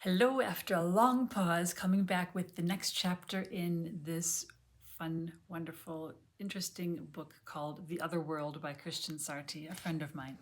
Hello, after a long pause, coming back with the next chapter in this fun, wonderful, interesting book called The Other World by Christian Sarti, a friend of mine.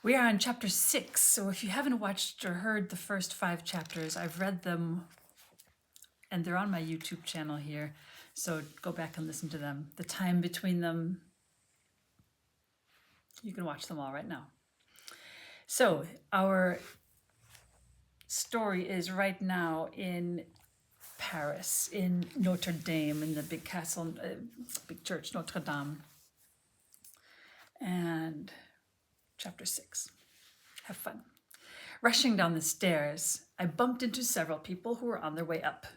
We are on chapter 6, so if you haven't watched or heard the first 5 chapters, I've read them and they're on my YouTube channel here, so go back and listen to them. The time between them, you can watch them all right now. So, our story is right now in Paris, in Notre Dame, in the big castle, big church, Notre Dame. And chapter 6. Have fun. Rushing down the stairs, I bumped into several people who were on their way up.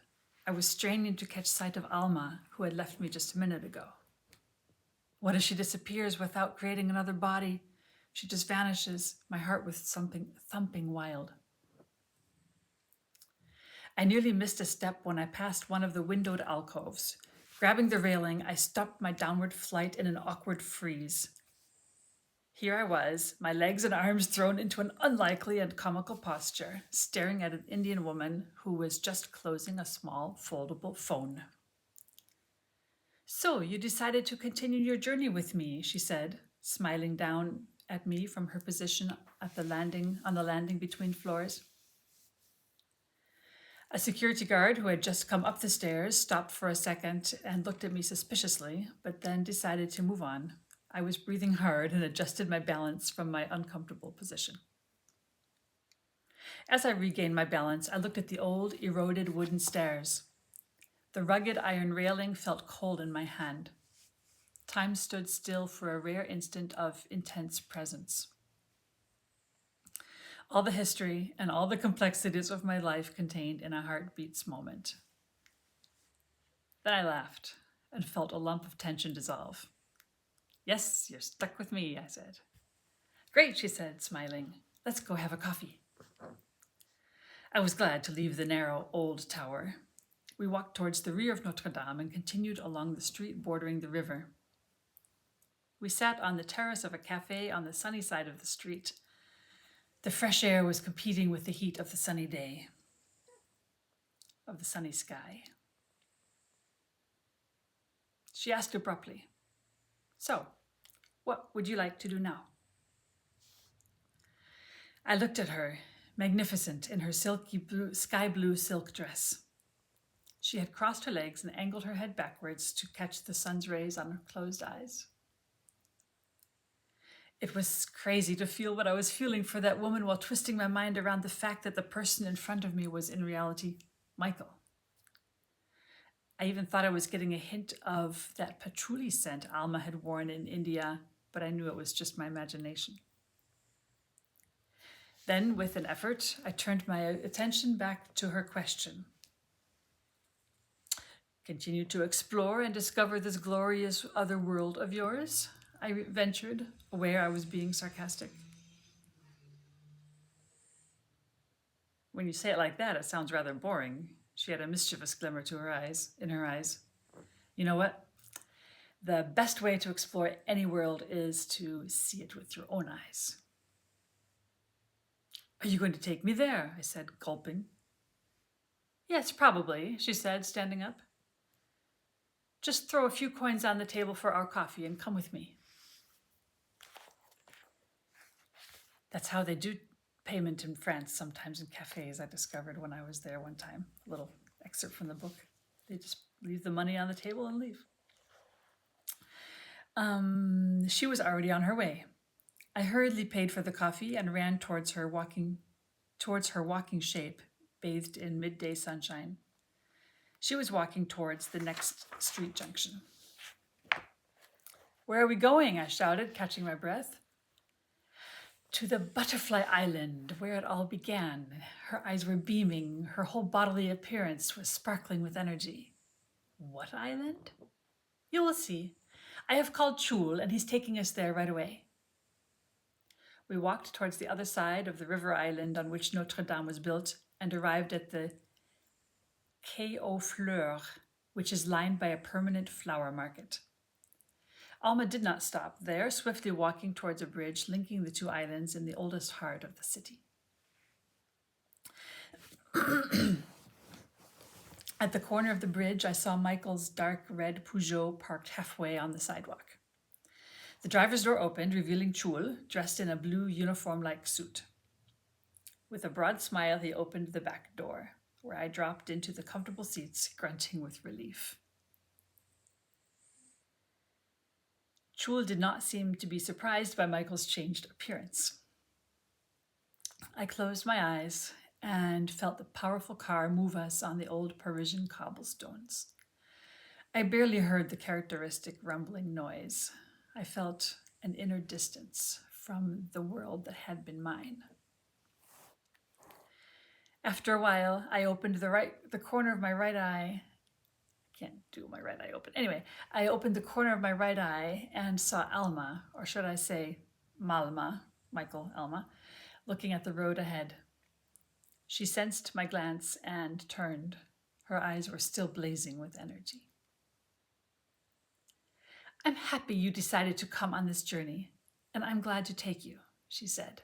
I was straining to catch sight of Alma, who had left me just a minute ago. What if she disappears without creating another body? She just vanishes, my heart was thumping wild. I nearly missed a step when I passed one of the windowed alcoves. Grabbing the railing, I stopped my downward flight in an awkward freeze. Here I was, my legs and arms thrown into an unlikely and comical posture, staring at an Indian woman who was just closing a small, foldable phone. "So, you decided to continue your journey with me," she said, smiling down at me from her position at on the landing between floors. A security guard who had just come up the stairs stopped for a second and looked at me suspiciously, but then decided to move on. I was breathing hard and adjusted my balance from my uncomfortable position. As I regained my balance, I looked at the old, eroded wooden stairs. The rugged iron railing felt cold in my hand. Time stood still for a rare instant of intense presence. All the history and all the complexities of my life contained in a heartbeat's moment. Then I laughed and felt a lump of tension dissolve. "Yes, you're stuck with me," I said. "Great," she said, smiling. "Let's go have a coffee." I was glad to leave the narrow old tower. We walked towards the rear of Notre Dame and continued along the street bordering the river. We sat on the terrace of a cafe on the sunny side of the street. The fresh air was competing with the heat of the sunny day, of the sunny sky. She asked abruptly, "So, what would you like to do now?" I looked at her, magnificent in her sky blue silk dress. She had crossed her legs and angled her head backwards to catch the sun's rays on her closed eyes. It was crazy to feel what I was feeling for that woman while twisting my mind around the fact that the person in front of me was in reality Michael. I even thought I was getting a hint of that patchouli scent Alma had worn in India, but I knew it was just my imagination. Then, with an effort, I turned my attention back to her question. "Continue to explore and discover this glorious other world of yours?" I ventured, aware I was being sarcastic. "When you say it like that, it sounds rather boring." She had a mischievous glimmer in her eyes. "You know what? The best way to explore any world is to see it with your own eyes." "Are you going to take me there?" I said, gulping. "Yes, probably," she said, standing up. "Just throw a few coins on the table for our coffee and come with me." That's how they do payment in France, sometimes in cafes, I discovered when I was there one time. A little excerpt from the book. They just leave the money on the table and leave. She was already on her way. I hurriedly paid for the coffee and ran towards her walking shape, bathed in midday sunshine. She was walking towards the next street junction. "Where are we going?" I shouted, catching my breath. "To the Butterfly Island, where it all began." Her eyes were beaming. Her whole bodily appearance was sparkling with energy. "What island?" "You will see. I have called Chul, and he's taking us there right away." We walked towards the other side of the river island on which Notre Dame was built and arrived at the Quai aux Fleurs, which is lined by a permanent flower market. Alma did not stop there, swiftly walking towards a bridge linking the two islands in the oldest heart of the city. At the corner of the bridge, I saw Michael's dark red Peugeot parked halfway on the sidewalk. The driver's door opened, revealing Chul, dressed in a blue uniform-like suit. With a broad smile, he opened the back door, where I dropped into the comfortable seats, grunting with relief. Chul did not seem to be surprised by Michael's changed appearance. I closed my eyes and felt the powerful car move us on the old Parisian cobblestones. I barely heard the characteristic rumbling noise. I felt an inner distance from the world that had been mine. After a while, I opened the corner of my right eye. I can't do my right eye open. Anyway, I opened the corner of my right eye and saw Alma, or should I say Malma, Michael, Alma, looking at the road ahead. She sensed my glance and turned. Her eyes were still blazing with energy. "I'm happy you decided to come on this journey, and I'm glad to take you," she said.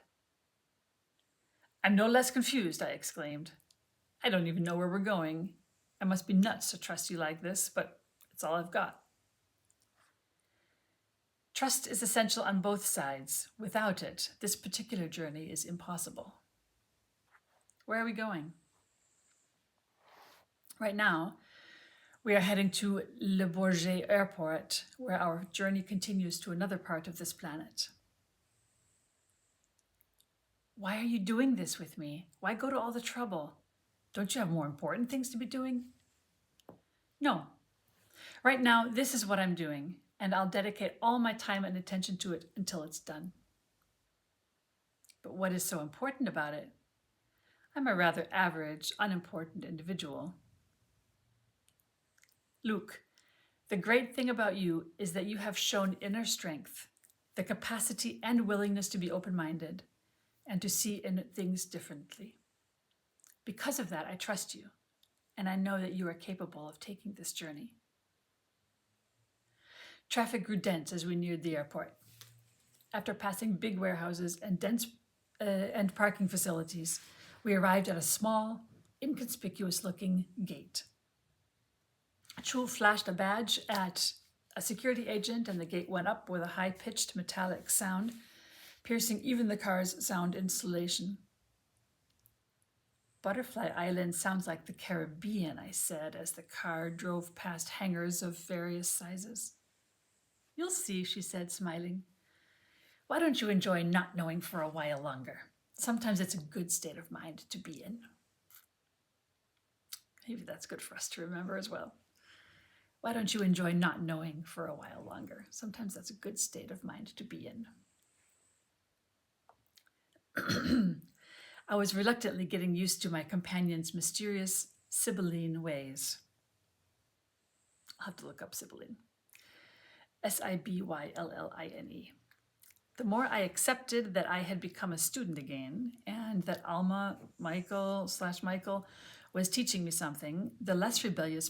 "I'm no less confused," I exclaimed. "I don't even know where we're going. I must be nuts to trust you like this, but it's all I've got." Trust is essential on both sides. Without it, this particular journey is impossible. Where are we going? Right now, we are heading to Le Bourget Airport, where our journey continues to another part of this planet. "Why are you doing this with me? Why go to all the trouble? Don't you have more important things to be doing?" "No. Right now, this is what I'm doing, and I'll dedicate all my time and attention to it until it's done." "But what is so important about it?" "I'm a rather average, unimportant individual." "Luke, the great thing about you is that you have shown inner strength, the capacity and willingness to be open-minded and to see in things differently. Because of that, I trust you, and I know that you are capable of taking this journey." Traffic grew dense as we neared the airport. After passing big warehouses and parking facilities, we arrived at a small, inconspicuous-looking gate. Chul flashed a badge at a security agent, and the gate went up with a high-pitched metallic sound, piercing even the car's sound insulation. "Butterfly Island sounds like the Caribbean," I said as the car drove past hangars of various sizes. "You'll see," she said, smiling. "Why don't you enjoy not knowing for a while longer? Sometimes it's a good state of mind to be in." Maybe that's good for us to remember as well. Why don't you enjoy not knowing for a while longer? Sometimes that's a good state of mind to be in. I was reluctantly getting used to my companion's mysterious Sibylline ways. I'll have to look up Sibylline. Sibylline. The more I accepted that I had become a student again and that Alma, Michael was teaching me something, the less rebellious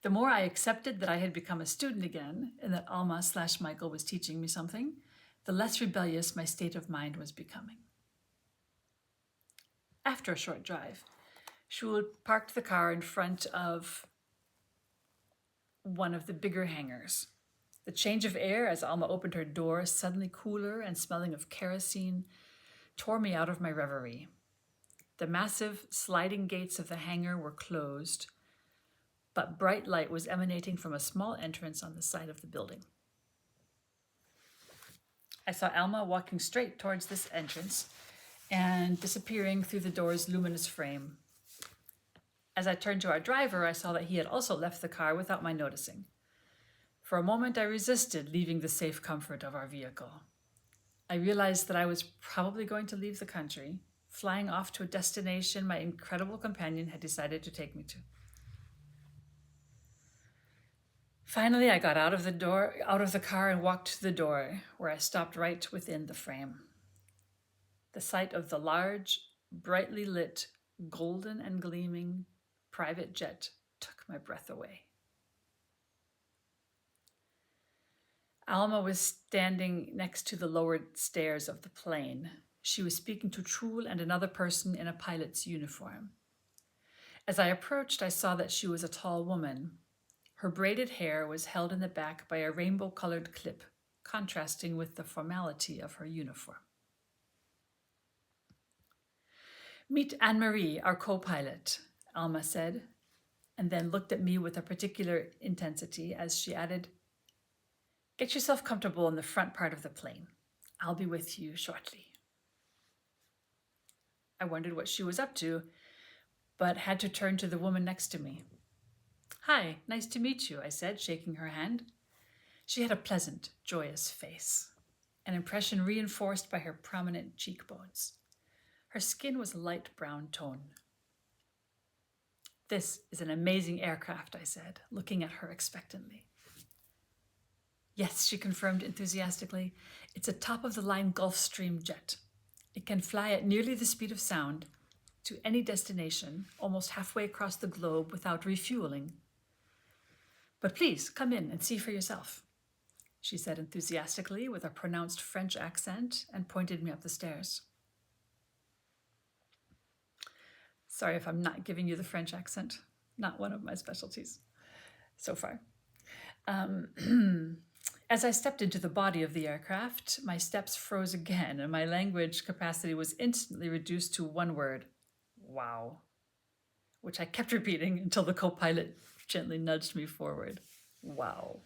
The more I accepted that I had become a student again and that Alma/Michael was teaching me something, the less rebellious my state of mind was becoming. After a short drive, Chul parked the car in front of one of the bigger hangars. The change of air as Alma opened her door, suddenly cooler and smelling of kerosene, tore me out of my reverie. The massive sliding gates of the hangar were closed, but bright light was emanating from a small entrance on the side of the building. I saw Alma walking straight towards this entrance and disappearing through the door's luminous frame. As I turned to our driver, I saw that he had also left the car without my noticing. For a moment, I resisted leaving the safe comfort of our vehicle. I realized that I was probably going to leave the country, flying off to a destination my incredible companion had decided to take me to. Finally, I got out of the car and walked to the door, where I stopped right within the frame. The sight of the large, brightly lit, golden and gleaming private jet took my breath away. Alma was standing next to the lowered stairs of the plane. She was speaking to Trul and another person in a pilot's uniform. As I approached, I saw that she was a tall woman. Her braided hair was held in the back by a rainbow-colored clip, contrasting with the formality of her uniform. "Meet Anne-Marie, our co-pilot," Alma said, and then looked at me with a particular intensity as she added, "Get yourself comfortable in the front part of the plane. I'll be with you shortly." I wondered what she was up to, but had to turn to the woman next to me. "Hi, nice to meet you," I said, shaking her hand. She had a pleasant, joyous face, an impression reinforced by her prominent cheekbones. Her skin was a light brown tone. "This is an amazing aircraft," I said, looking at her expectantly. "Yes," she confirmed enthusiastically. "It's a top-of-the-line Gulfstream jet. It can fly at nearly the speed of sound to any destination, almost halfway across the globe without refueling. But please, come in and see for yourself," she said enthusiastically with a pronounced French accent and pointed me up the stairs. Sorry if I'm not giving you the French accent. Not one of my specialties so far. As I stepped into the body of the aircraft, my steps froze again and my language capacity was instantly reduced to one word: wow, which I kept repeating until the co-pilot gently nudged me forward. Wow.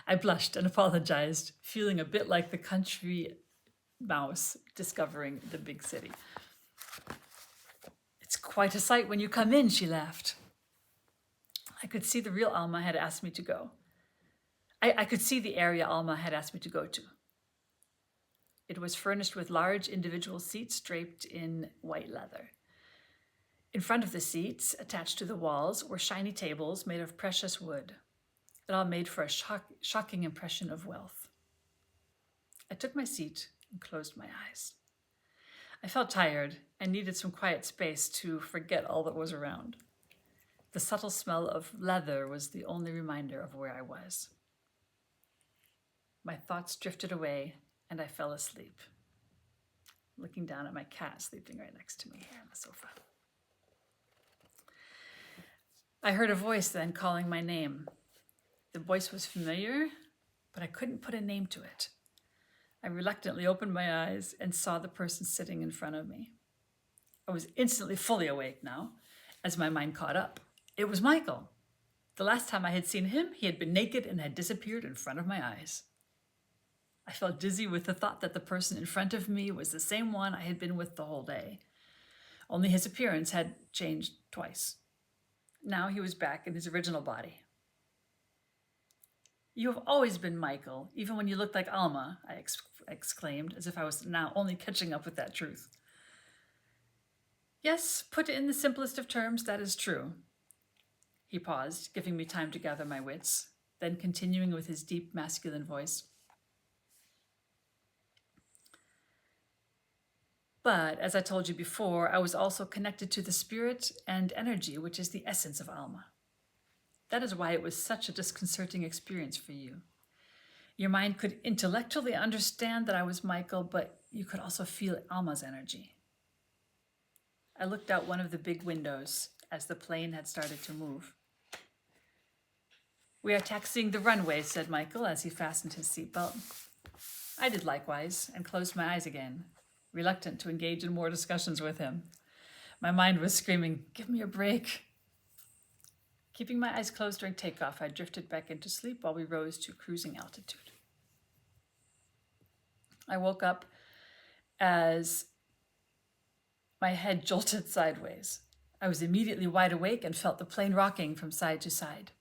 I blushed and apologized, feeling a bit like the country mouse discovering the big city. "It's quite a sight when you come in," she laughed. I could see the real Alma had asked me to go. I could see the area Alma had asked me to go to. It was furnished with large individual seats draped in white leather. In front of the seats, attached to the walls, were shiny tables made of precious wood. It all made for a shocking impression of wealth. I took my seat and closed my eyes. I felt tired and needed some quiet space to forget all that was around. The subtle smell of leather was the only reminder of where I was. My thoughts drifted away and I fell asleep, looking down at my cat sleeping right next to me here on the sofa. I heard a voice then calling my name. The voice was familiar, but I couldn't put a name to it. I reluctantly opened my eyes and saw the person sitting in front of me. I was instantly fully awake now, as my mind caught up. It was Michael. The last time I had seen him, he had been naked and had disappeared in front of my eyes. I felt dizzy with the thought that the person in front of me was the same one I had been with the whole day. Only his appearance had changed twice. Now he was back in his original body. "You have always been Michael, even when you looked like Alma," I exclaimed, as if I was now only catching up with that truth. "Yes, put in the simplest of terms, that is true." He paused, giving me time to gather my wits, then continuing with his deep masculine voice. "But, as I told you before, I was also connected to the spirit and energy, which is the essence of Alma. That is why it was such a disconcerting experience for you. Your mind could intellectually understand that I was Michael, but you could also feel Alma's energy." I looked out one of the big windows as the plane had started to move. "We are taxiing the runway," said Michael as he fastened his seatbelt. I did likewise and closed my eyes again, reluctant to engage in more discussions with him. My mind was screaming, "Give me a break." Keeping my eyes closed during takeoff, I drifted back into sleep while we rose to cruising altitude. I woke up as my head jolted sideways. I was immediately wide awake and felt the plane rocking from side to side.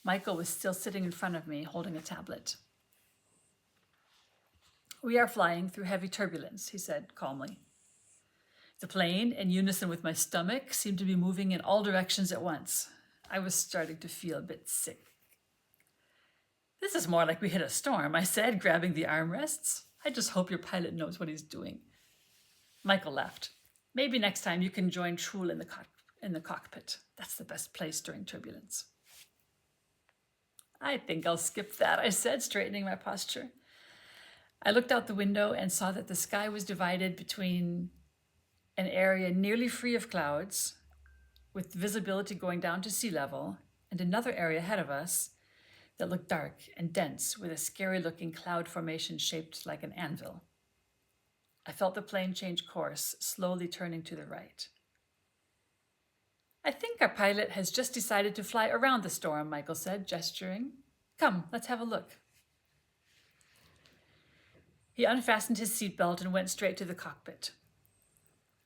Michael was still sitting in front of me, holding a tablet. "We are flying through heavy turbulence," he said calmly. The plane, in unison with my stomach, seemed to be moving in all directions at once. I was starting to feel a bit sick. "This is more like we hit a storm," I said, grabbing the armrests. "I just hope your pilot knows what he's doing." Michael laughed. "Maybe next time you can join Trul in the cockpit. That's the best place during turbulence." "I think I'll skip that," I said, straightening my posture. I looked out the window and saw that the sky was divided between an area nearly free of clouds, with visibility going down to sea level, and another area ahead of us that looked dark and dense with a scary-looking cloud formation shaped like an anvil. I felt the plane change course, slowly turning to the right. I think our pilot has just decided to fly around the storm, Michael said, gesturing. Come, let's have a look. He unfastened his seatbelt and went straight to the cockpit.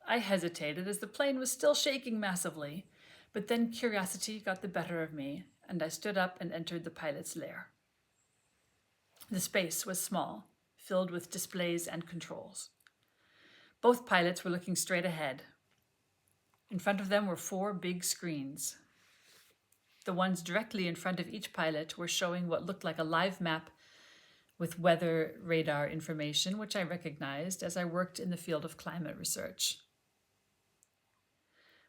I hesitated as the plane was still shaking massively, but then curiosity got the better of me, and I stood up and entered the pilot's lair. The space was small, filled with displays and controls. Both pilots were looking straight ahead. In front of them were 4 big screens. The ones directly in front of each pilot were showing what looked like a live map with weather radar information, which I recognized as I worked in the field of climate research.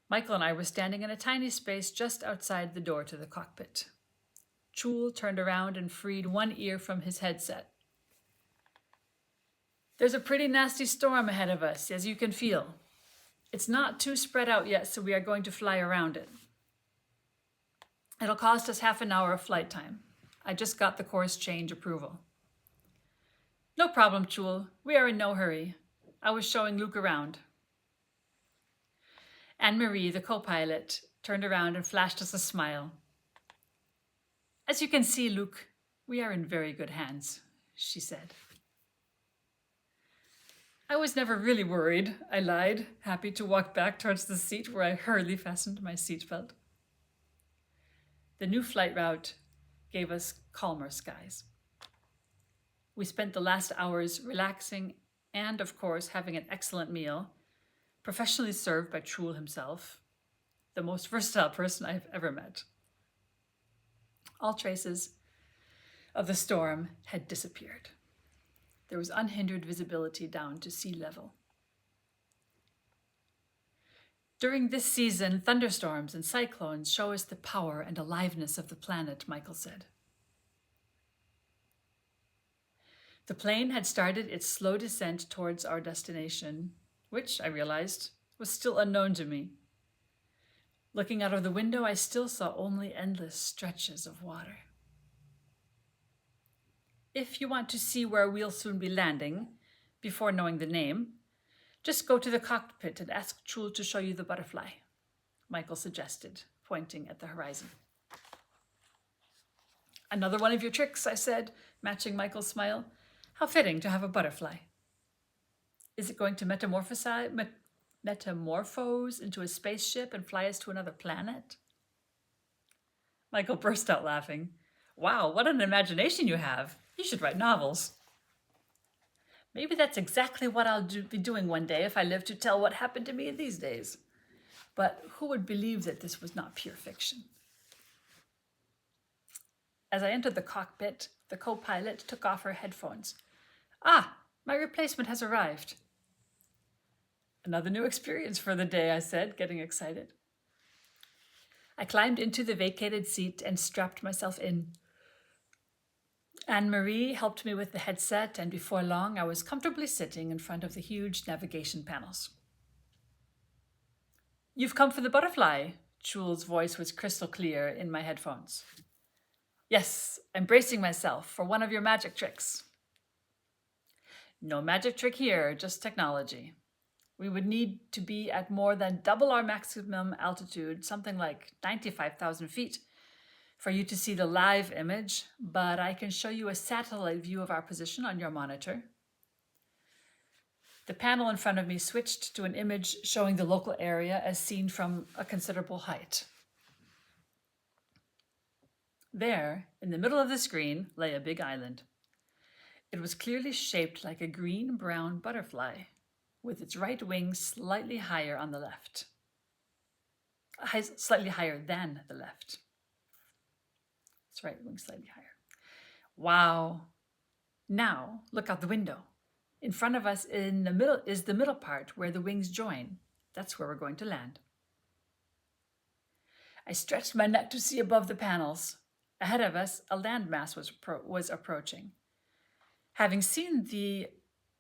Michael and I were standing in a tiny space just outside the door to the cockpit. Chul turned around and freed one ear from his headset. There's a pretty nasty storm ahead of us, as you can feel. It's not too spread out yet, so we are going to fly around it. It'll cost us half an hour of flight time. I just got the course change approval. No problem, Chul. We are in no hurry. I was showing Luke around. Anne-Marie, the co-pilot, turned around and flashed us a smile. As you can see, Luke, we are in very good hands, she said. I was never really worried, I lied, happy to walk back towards the seat where I hurriedly fastened my seatbelt. The new flight route gave us calmer skies. We spent the last hours relaxing and, of course, having an excellent meal, professionally served by Chul himself, the most versatile person I've ever met. All traces of the storm had disappeared. There was unhindered visibility down to sea level. During this season, thunderstorms and cyclones show us the power and aliveness of the planet, Michael said. The plane had started its slow descent towards our destination, which, I realized, was still unknown to me. Looking out of the window, I still saw only endless stretches of water. If you want to see where we'll soon be landing, before knowing the name, just go to the cockpit and ask Chul to show you the butterfly, Michael suggested, pointing at the horizon. Another one of your tricks, I said, matching Michael's smile. How fitting to have a butterfly. Is it going to metamorphose into a spaceship and fly us to another planet? Michael burst out laughing. Wow, what an imagination you have. You should write novels. Maybe that's exactly what I'll be doing one day if I live to tell what happened to me these days. But who would believe that this was not pure fiction? As I entered the cockpit, the co-pilot took off her headphones. Ah, my replacement has arrived. Another new experience for the day, I said, getting excited. I climbed into the vacated seat and strapped myself in. Anne-Marie helped me with the headset, and before long I was comfortably sitting in front of the huge navigation panels. You've come for the butterfly, Chul's voice was crystal clear in my headphones. Yes, I'm bracing myself for one of your magic tricks. No magic trick here, just technology. We would need to be at more than double our maximum altitude, something like 95,000 feet, for you to see the live image, but I can show you a satellite view of our position on your monitor. The panel in front of me switched to an image showing the local area as seen from a considerable height. There, in the middle of the screen, lay a big island. It was clearly shaped like a green-brown butterfly, with its right wing slightly higher on the left. Slightly higher than the left. Its right wing slightly higher. Wow. Now, look out the window. In front of us in the middle is the middle part where the wings join. That's where we're going to land. I stretched my neck to see above the panels. Ahead of us, a landmass was approaching. Having seen the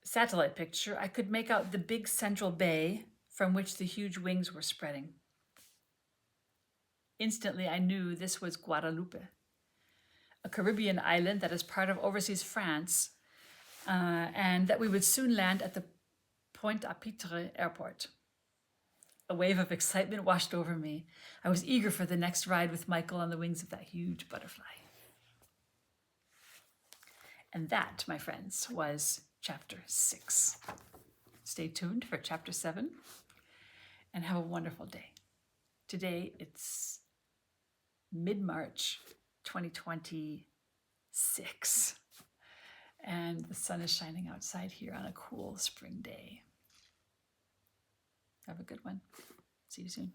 satellite picture, I could make out the big central bay from which the huge wings were spreading. Instantly, I knew this was Guadeloupe, a Caribbean island that is part of overseas France, and that we would soon land at the Pointe-à-Pitre airport. A wave of excitement washed over me. I was eager for the next ride with Michael on the wings of that huge butterfly. And that, my friends, was chapter 6. Stay tuned for chapter 7 and have a wonderful day. Today it's mid-March 2026 and the sun is shining outside here on a cool spring day. Have a good one. See you soon.